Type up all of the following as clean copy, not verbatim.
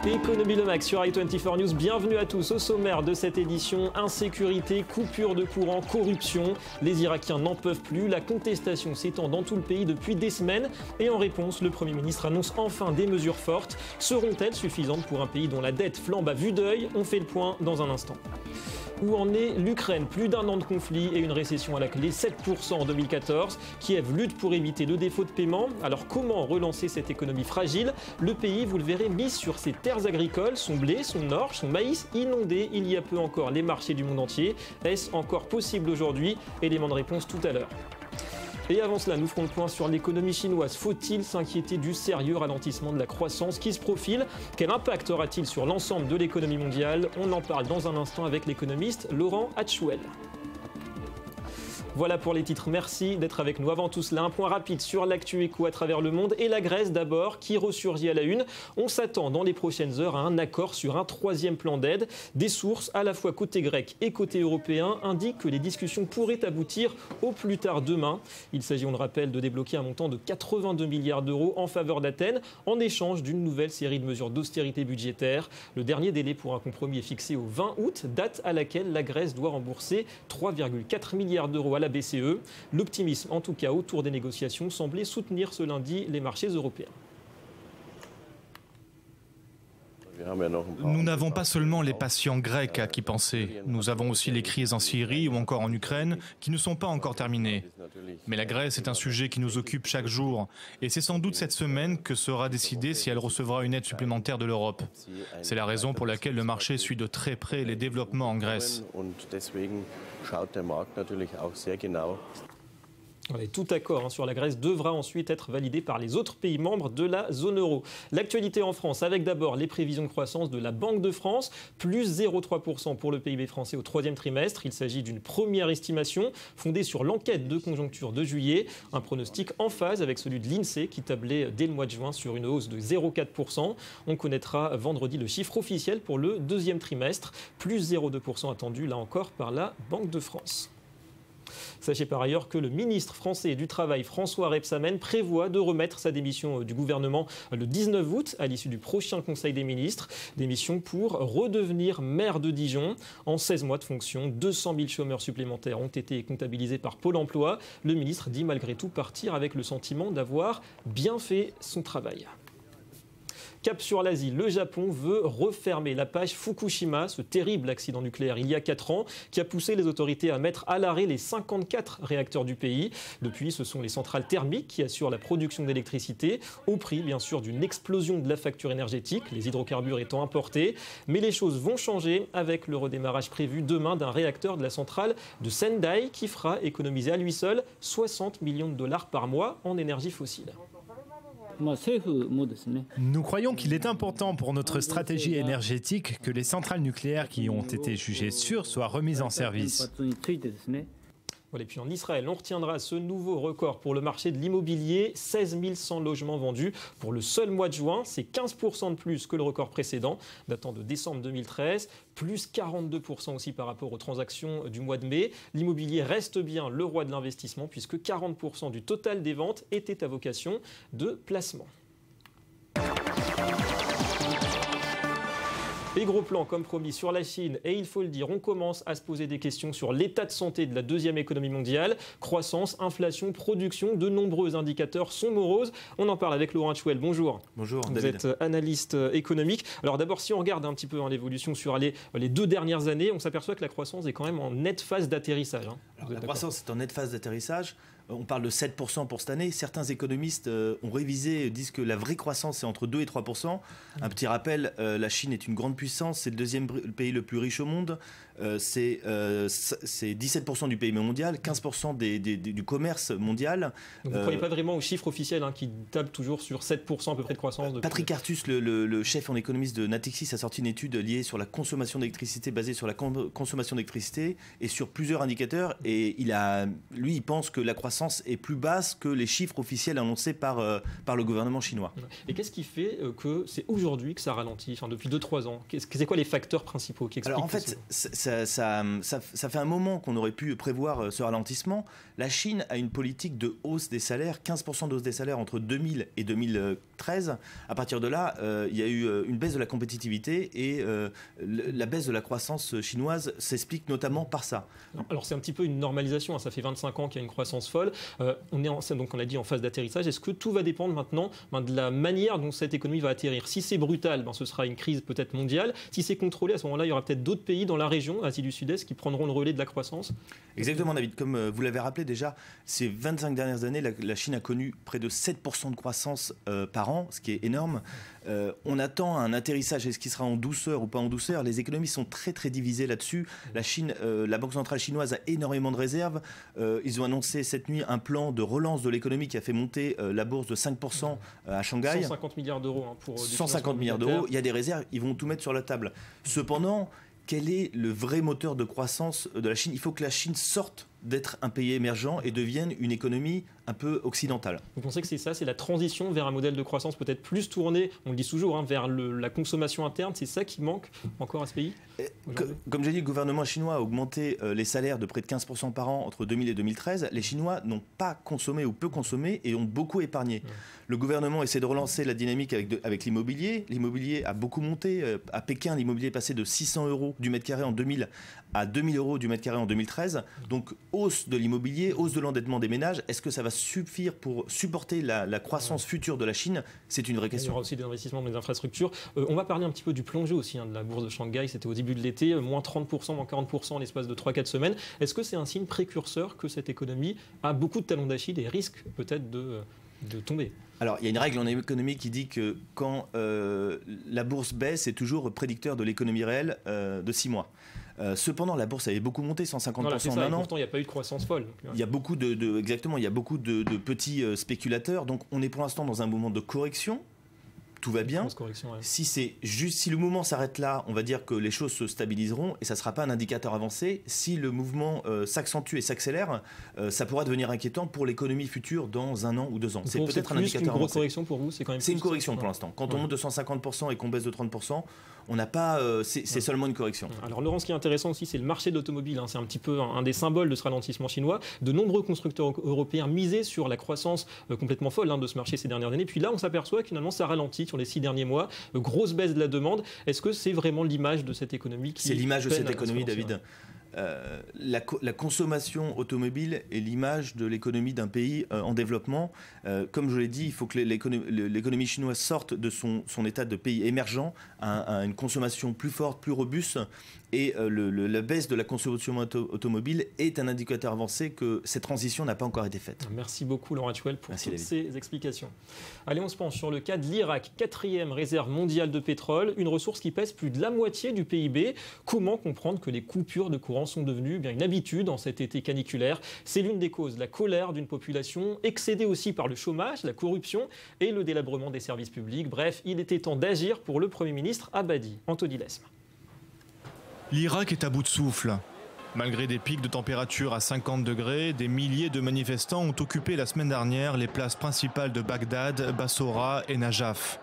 Économie Le Max sur i24 News. Bienvenue à tous. Au sommaire de cette édition, insécurité, coupure de courant, corruption. Les Irakiens n'en peuvent plus. La contestation s'étend dans tout le pays depuis des semaines. Et en réponse, le Premier ministre annonce enfin des mesures fortes. Seront-elles suffisantes pour un pays dont la dette flambe à vue d'œil? On fait le point dans un instant. Où en est l'Ukraine? Plus d'un an de conflit et une récession à la clé, 7% en 2014. Kiev lutte pour éviter le défaut de paiement. Alors comment relancer cette économie fragile? Le pays, vous le verrez, mise sur ses terres agricoles, son blé, son orge, son maïs, inondé il y a peu encore les marchés du monde entier. Est-ce encore possible aujourd'hui? Élément de réponse tout à l'heure. Et avant cela, nous ferons le point sur l'économie chinoise. Faut-il s'inquiéter du sérieux ralentissement de la croissance qui se profile? Quel impact aura-t-il sur l'ensemble de l'économie mondiale? On en parle dans un instant avec l'économiste Laurent Hatchouel. Voilà pour les titres, merci d'être avec nous. Avant tout cela, un point rapide sur l'actu éco à travers le monde et la Grèce d'abord qui ressurgit à la une. On s'attend dans les prochaines heures à un accord sur un troisième plan d'aide. Des sources à la fois côté grec et côté européen indiquent que les discussions pourraient aboutir au plus tard demain. Il s'agit, on le rappelle, de débloquer un montant de 82 milliards d'euros en faveur d'Athènes en échange d'une nouvelle série de mesures d'austérité budgétaire. Le dernier délai pour un compromis est fixé au 20 août, date à laquelle la Grèce doit rembourser 3,4 milliards d'euros à la BCE. L'optimisme, en tout cas autour des négociations, semblait soutenir ce lundi les marchés européens. Nous n'avons pas seulement les patients grecs à qui penser. Nous avons aussi les crises en Syrie ou encore en Ukraine qui ne sont pas encore terminées. Mais la Grèce est un sujet qui nous occupe chaque jour. Et c'est sans doute cette semaine que sera décidé si elle recevra une aide supplémentaire de l'Europe. C'est la raison pour laquelle le marché suit de très près les développements en Grèce. Tout accord sur la Grèce devra ensuite être validé par les autres pays membres de la zone euro. L'actualité en France, avec d'abord les prévisions de croissance de la Banque de France, plus 0,3% pour le PIB français au troisième trimestre. Il s'agit d'une première estimation fondée sur l'enquête de conjoncture de juillet. Un pronostic en phase avec celui de l'INSEE qui tablait dès le mois de juin sur une hausse de 0,4%. On connaîtra vendredi le chiffre officiel pour le deuxième trimestre, plus 0,2% attendu là encore par la Banque de France. Sachez par ailleurs que le ministre français du Travail, François Rebsamen, prévoit de remettre sa démission du gouvernement le 19 août à l'issue du prochain Conseil des ministres. Démission pour redevenir maire de Dijon. En 16 mois de fonction, 200 000 chômeurs supplémentaires ont été comptabilisés par Pôle emploi. Le ministre dit malgré tout partir avec le sentiment d'avoir bien fait son travail. Cap sur l'Asie, le Japon veut refermer la page Fukushima, ce terrible accident nucléaire il y a 4 ans, qui a poussé les autorités à mettre à l'arrêt les 54 réacteurs du pays. Depuis, ce sont les centrales thermiques qui assurent la production d'électricité, au prix bien sûr d'une explosion de la facture énergétique, les hydrocarbures étant importés. Mais les choses vont changer avec le redémarrage prévu demain d'un réacteur de la centrale de Sendai qui fera économiser à lui seul 60 millions de dollars par mois en énergie fossile. Nous croyons qu'il est important pour notre stratégie énergétique que les centrales nucléaires qui ont été jugées sûres soient remises en service. Et puis en Israël, on retiendra ce nouveau record pour le marché de l'immobilier, 16 100 logements vendus pour le seul mois de juin. C'est 15% de plus que le record précédent, datant de décembre 2013, plus 42% aussi par rapport aux transactions du mois de mai. L'immobilier reste bien le roi de l'investissement puisque 40% du total des ventes étaient à vocation de placement. Et gros plan, comme promis, sur la Chine. Et il faut le dire, on commence à se poser des questions sur l'état de santé de la deuxième économie mondiale. Croissance, inflation, production, de nombreux indicateurs sont moroses. On en parle avec Laurent Hatchouel. Bonjour. Bonjour, Vous David. êtes analyste économique. Alors d'abord, si on regarde un petit peu l'évolution sur les 2 dernières années, on s'aperçoit que la croissance est quand même en nette phase d'atterrissage. La croissance est en nette phase d'atterrissage. On parle de 7% pour cette année. Certains économistes ont révisé, disent que la vraie croissance est entre 2 et 3%. Un petit rappel, la Chine est une grande puissance, c'est le deuxième pays le plus riche au monde. C'est 17% du PIB mondial, 15% du commerce mondial. Donc vous ne croyez pas vraiment aux chiffres officiels qui tablent toujours sur 7% à peu près de croissance Patrick Artus, le chef en économiste de Natixis, a sorti une étude liée sur la consommation d'électricité, basée sur la consommation d'électricité et sur plusieurs indicateurs. Et lui, il pense que la croissance est plus basse que les chiffres officiels annoncés par le gouvernement chinois. Et qu'est-ce qui fait que c'est aujourd'hui que ça ralentit, depuis 2-3 ans? C'est quoi les facteurs principaux qui expliquent? Alors en fait, ça fait un moment qu'on aurait pu prévoir ce ralentissement. La Chine a une politique de hausse des salaires, 15% de hausse des salaires entre 2000 et 2013. À partir de là, il y a eu une baisse de la compétitivité et la baisse de la croissance chinoise s'explique notamment par ça. Alors c'est un petit peu une normalisation, hein. Ça fait 25 ans qu'il y a une croissance folle. Donc on a dit en phase d'atterrissage. Est-ce que tout va dépendre maintenant de la manière dont cette économie va atterrir? Si c'est brutal, ce sera une crise peut-être mondiale. Si c'est contrôlé, à ce moment-là, il y aura peut-être d'autres pays dans la région, Asie du Sud-Est, qui prendront le relais de la croissance. Exactement, David. Comme vous l'avez rappelé déjà, ces 25 dernières années, la Chine a connu près de 7% de croissance par an, ce qui est énorme. On attend un atterrissage. Est-ce qu'il sera en douceur ou pas en douceur? Les économies sont très très divisées là-dessus. La Chine, la Banque centrale chinoise a énormément de réserves. Ils ont annoncé cette nuit un plan de relance de l'économie qui a fait monter la bourse de 5% à Shanghai. 150 milliards d'euros pour 150 milliards d'euros. Il y a des réserves, ils vont tout mettre sur la table. Cependant, quel est le vrai moteur de croissance de la Chine? Il faut que la Chine sorte d'être un pays émergent et devienne une économie un peu occidentale. Vous pensez que c'est ça, c'est la transition vers un modèle de croissance peut-être plus tourné, on le dit toujours, vers la consommation interne, c'est ça qui manque encore à ce pays? Comme j'ai dit, le gouvernement chinois a augmenté les salaires de près de 15% par an entre 2000 et 2013. Les Chinois n'ont pas consommé ou peu consommé et ont beaucoup épargné. Le gouvernement essaie de relancer la dynamique avec l'immobilier. L'immobilier a beaucoup monté. À Pékin, l'immobilier est passé de 600 € du mètre carré en 2000 à 2000 € du mètre carré en 2013. Donc hausse de l'immobilier, hausse de l'endettement des ménages. Est-ce que ça va suffire pour supporter la croissance future de la Chine? C'est une vraie question. Il y aura aussi des investissements dans les infrastructures. On va parler un petit peu du plongée aussi, de la bourse de Shanghai. C'était au début de l'été, moins 30%, moins 40% en l'espace de 3-4 semaines. Est-ce que c'est un signe précurseur que cette économie a beaucoup de talons d'Achille et risque peut-être de tomber? Alors, il y a une règle en économie qui dit que quand la bourse baisse, c'est toujours prédicteur de l'économie réelle de 6 mois. Cependant, la bourse avait beaucoup monté, 150% en un an. Pourtant, il n'y a pas eu de croissance folle. Il y a beaucoup exactement, il y a beaucoup de petits spéculateurs. Donc, on est pour l'instant dans un moment de correction. Tout va bien. Si le mouvement s'arrête là, on va dire que les choses se stabiliseront et ça ne sera pas un indicateur avancé. Si le mouvement s'accentue et s'accélère, ça pourra devenir inquiétant pour l'économie future dans 1 an ou 2 ans. C'est peut-être un indicateur avancé. Une grosse correction pour vous, c'est quand même. C'est une correction pour l'instant. Quand on monte de 150% et qu'on baisse de 30%, on n'a pas. C'est seulement une correction. Alors Laurent, ce qui est intéressant aussi, c'est le marché de l'automobile. C'est un petit peu un des symboles de ce ralentissement chinois. De nombreux constructeurs européens misaient sur la croissance complètement folle de ce marché ces dernières années. Puis là, on s'aperçoit que finalement, ça ralentit sur les 6 derniers mois. Grosse baisse de la demande. Est-ce que c'est vraiment l'image de cette économie qui... C'est l'image de cette économie, David. La consommation automobile est l'image de l'économie d'un pays en développement. Comme je l'ai dit, il faut que l'économie chinoise sorte de son état de pays émergent à une consommation plus forte, plus robuste. Et la baisse de la consommation automobile est un indicateur avancé que cette transition n'a pas encore été faite. Merci beaucoup Laurent Hatchwell pour toutes ces explications. Allez, on se penche sur le cas de l'Irak, 4e réserve mondiale de pétrole, une ressource qui pèse plus de la moitié du PIB. Comment comprendre que les coupures de courant sont devenues une habitude en cet été caniculaire? C'est l'une des causes, la colère d'une population excédée aussi par le chômage, la corruption et le délabrement des services publics. Bref, il était temps d'agir pour le Premier ministre Abadi. Anthony Lesme. L'Irak est à bout de souffle. Malgré des pics de température à 50 degrés, des milliers de manifestants ont occupé la semaine dernière les places principales de Bagdad, Bassora et Najaf.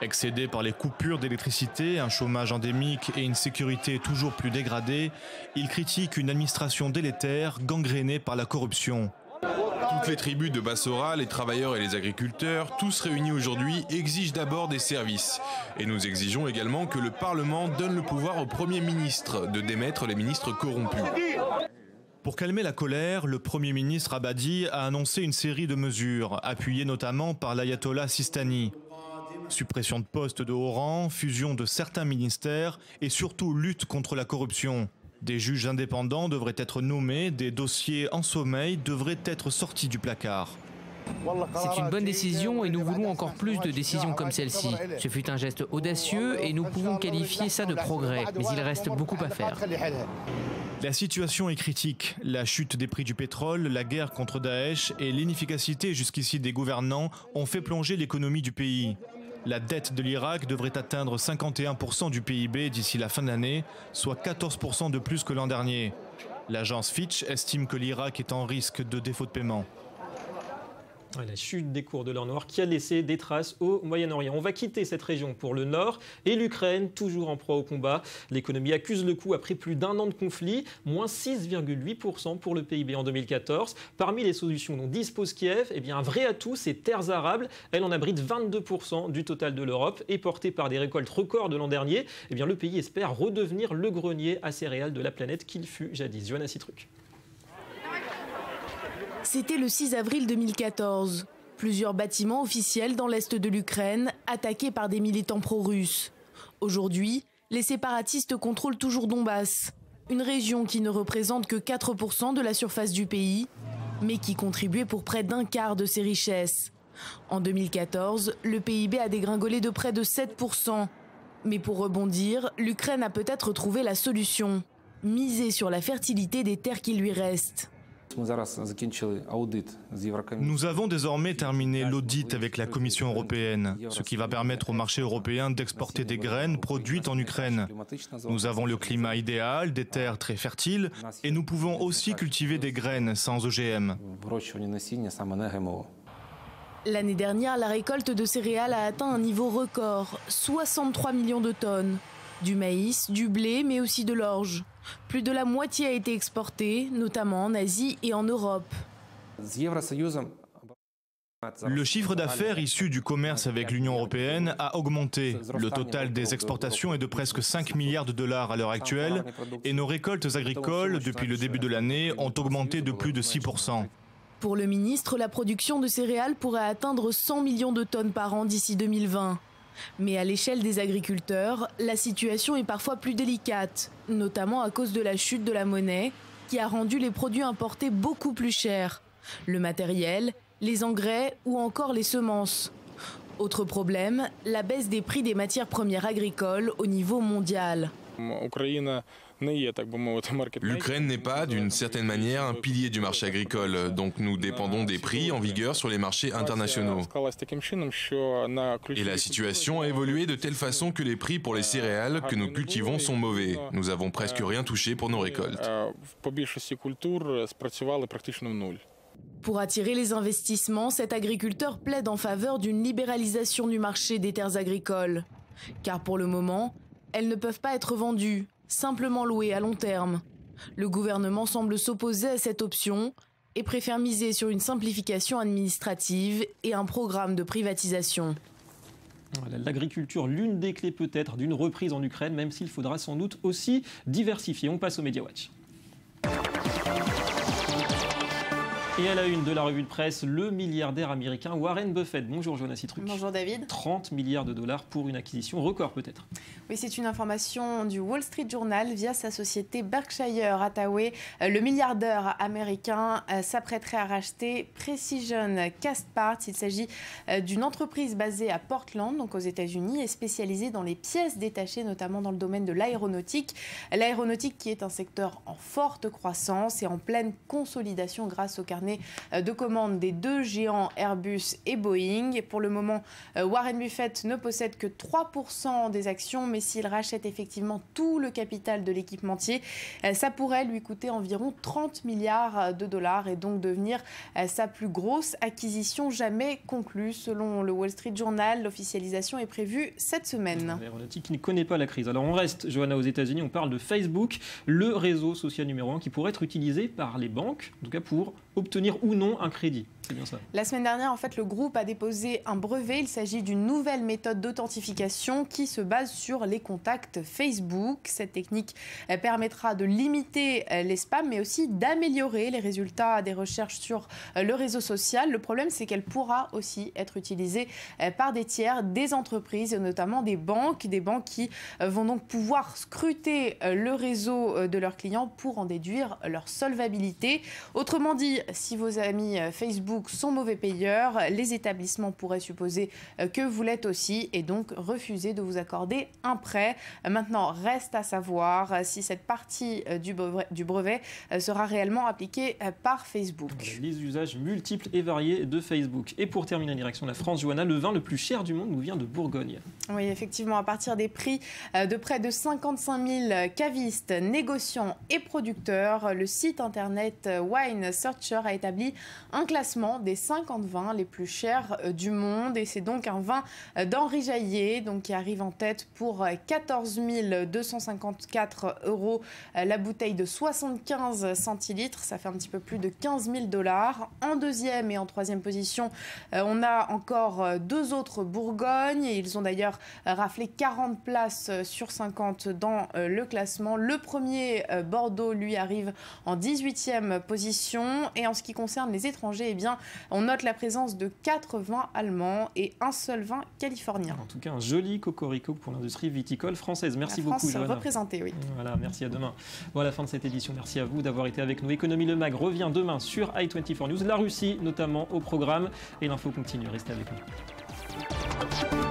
Excédés par les coupures d'électricité, un chômage endémique et une sécurité toujours plus dégradée, ils critiquent une administration délétère, gangrénée par la corruption. Toutes les tribus de Bassora, les travailleurs et les agriculteurs, tous réunis aujourd'hui, exigent d'abord des services. Et nous exigeons également que le Parlement donne le pouvoir au Premier ministre de démettre les ministres corrompus. Pour calmer la colère, le Premier ministre Abadi a annoncé une série de mesures, appuyées notamment par l'ayatollah Sistani. Suppression de postes de haut rang, fusion de certains ministères et surtout lutte contre la corruption. Des juges indépendants devraient être nommés, des dossiers en sommeil devraient être sortis du placard. C'est une bonne décision et nous voulons encore plus de décisions comme celle-ci. Ce fut un geste audacieux et nous pouvons qualifier ça de progrès, mais il reste beaucoup à faire. La situation est critique. La chute des prix du pétrole, la guerre contre Daesh et l'inefficacité jusqu'ici des gouvernants ont fait plonger l'économie du pays. La dette de l'Irak devrait atteindre 51% du PIB d'ici la fin de l'année, soit 14% de plus que l'an dernier. L'agence Fitch estime que l'Irak est en risque de défaut de paiement. La chute des cours de l'or noir qui a laissé des traces au Moyen-Orient. On va quitter cette région pour le nord et l'Ukraine, toujours en proie au combat. L'économie accuse le coup après plus d'un an de conflit, moins 6,8% pour le PIB en 2014. Parmi les solutions dont dispose Kiev, eh bien, un vrai atout, c'est terres arables. Elle en abrite 22% du total de l'Europe et portée par des récoltes records de l'an dernier, eh bien, le pays espère redevenir le grenier à céréales de la planète qu'il fut jadis. Johanna Citruc. C'était le 6 avril 2014. Plusieurs bâtiments officiels dans l'est de l'Ukraine, attaqués par des militants pro-russes. Aujourd'hui, les séparatistes contrôlent toujours Donbass, une région qui ne représente que 4% de la surface du pays, mais qui contribuait pour près d'un quart de ses richesses. En 2014, le PIB a dégringolé de près de 7%. Mais pour rebondir, l'Ukraine a peut-être trouvé la solution. Miser sur la fertilité des terres qui lui restent. Nous avons désormais terminé l'audit avec la Commission européenne, ce qui va permettre au marché européen d'exporter des graines produites en Ukraine. Nous avons le climat idéal, des terres très fertiles, et nous pouvons aussi cultiver des graines sans OGM. L'année dernière, la récolte de céréales a atteint un niveau record, 63 millions de tonnes. Du maïs, du blé, mais aussi de l'orge. Plus de la moitié a été exportée, notamment en Asie et en Europe. Le chiffre d'affaires issu du commerce avec l'Union européenne a augmenté. Le total des exportations est de presque 5 milliards de dollars à l'heure actuelle et nos récoltes agricoles, depuis le début de l'année, ont augmenté de plus de 6%. Pour le ministre, la production de céréales pourrait atteindre 100 millions de tonnes par an d'ici 2020. Mais à l'échelle des agriculteurs, la situation est parfois plus délicate, notamment à cause de la chute de la monnaie, qui a rendu les produits importés beaucoup plus chers. Le matériel, les engrais ou encore les semences. Autre problème, la baisse des prix des matières premières agricoles au niveau mondial. L'Ukraine n'est pas, d'une certaine manière, un pilier du marché agricole, donc nous dépendons des prix en vigueur sur les marchés internationaux. Et la situation a évolué de telle façon que les prix pour les céréales que nous cultivons sont mauvais. Nous avons presque rien touché pour nos récoltes. Pour attirer les investissements, cet agriculteur plaide en faveur d'une libéralisation du marché des terres agricoles. Car pour le moment, elles ne peuvent pas être vendues, simplement louées à long terme. Le gouvernement semble s'opposer à cette option et préfère miser sur une simplification administrative et un programme de privatisation. L'agriculture, l'une des clés peut-être d'une reprise en Ukraine, même s'il faudra sans doute aussi diversifier. On passe au Media Watch. Et à la une de la revue de presse, le milliardaire américain Warren Buffett. Bonjour Johanna Citruc. Bonjour David. 30 milliards de dollars pour une acquisition record peut-être. Oui, c'est une information du Wall Street Journal via sa société Berkshire Hathaway. Le milliardaire américain s'apprêterait à racheter Precision Castparts. Il s'agit d'une entreprise basée à Portland, donc aux États-Unis, et spécialisée dans les pièces détachées, notamment dans le domaine de l'aéronautique. L'aéronautique qui est un secteur en forte croissance et en pleine consolidation grâce au carnet de commandes des deux géants Airbus et Boeing. Pour le moment, Warren Buffett ne possède que 3% des actions, mais s'il rachète effectivement tout le capital de l'équipementier, ça pourrait lui coûter environ 30 milliards de dollars et donc devenir sa plus grosse acquisition jamais conclue. Selon le Wall Street Journal, l'officialisation est prévue cette semaine. L'aéronautique qui ne connaît pas la crise. Alors on reste, Johanna, aux États-Unis, on parle de Facebook, le réseau social numéro 1 qui pourrait être utilisé par les banques, en tout cas pour obtenir ou non un crédit. C'est bien ça. La semaine dernière, en fait, le groupe a déposé un brevet. Il s'agit d'une nouvelle méthode d'authentification qui se base sur les contacts Facebook. Cette technique permettra de limiter les spams, mais aussi d'améliorer les résultats des recherches sur le réseau social. Le problème, c'est qu'elle pourra aussi être utilisée par des tiers, des entreprises, notamment des banques qui vont donc pouvoir scruter le réseau de leurs clients pour en déduire leur solvabilité. Autrement dit, si vos amis Facebook sont mauvais payeurs, les établissements pourraient supposer que vous l'êtes aussi et donc refuser de vous accorder un prêt. Maintenant, reste à savoir si cette partie du brevet sera réellement appliquée par Facebook. Les usages multiples et variés de Facebook. Et pour terminer en direction de la France, Johanna, le vin le plus cher du monde nous vient de Bourgogne. Oui, effectivement, à partir des prix de près de 55 000 cavistes, négociants et producteurs, le site internet Wine Searcher a établi un classement classement des 50 vins les plus chers du monde. Et c'est donc un vin d'Henri Jaillet qui arrive en tête pour 14 254 € la bouteille de 75 centilitres. Ça fait un petit peu plus de 15 000 $. En deuxième et en troisième position, on a encore deux autres Bourgogne. Ils ont d'ailleurs raflé 40 places sur 50 dans le classement. Le premier, Bordeaux, lui arrive en 18e position. Et en ce qui concerne les étrangers, eh bien, on note la présence de 4 vins allemands et un seul vin californien. En tout cas, un joli cocorico pour l'industrie viticole française. Merci beaucoup, Johanna. Représentée, oui. Voilà, merci, à demain. Voilà la fin de cette édition. Merci à vous d'avoir été avec nous. Économie Le Mag revient demain sur i24 News. La Russie, notamment, au programme. Et l'info continue. Restez avec nous.